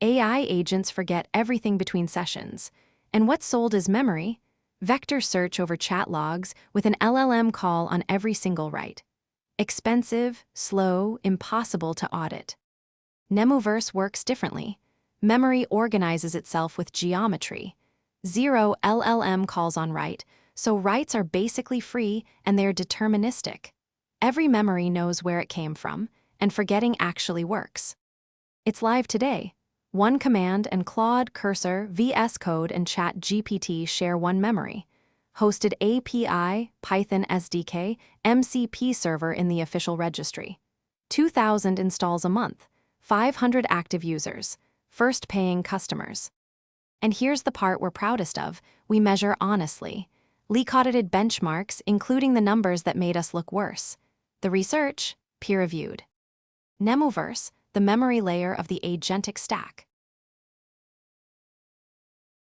AI agents forget everything between sessions. And what's sold is memory, vector search over chat logs with an LLM call on every single write. Expensive, slow, impossible to audit. Mnemoverse works differently. Memory organizes itself with geometry. Zero LLM calls on write, so writes are basically free and they're deterministic. Every memory knows where it came from, and forgetting actually works. It's live today. One command and Claude, Cursor, VS Code and ChatGPT share one memory. Hosted API, Python SDK, mcp-server in the official registry. 2,000 installs a month, 500 active users, first paying customers. And here's the part we're proudest of: we measure honestly. Leak-audited benchmarks, including the numbers that made us look worse. The research, peer-reviewed. Mnemoverse, the memory layer of the agentic stack.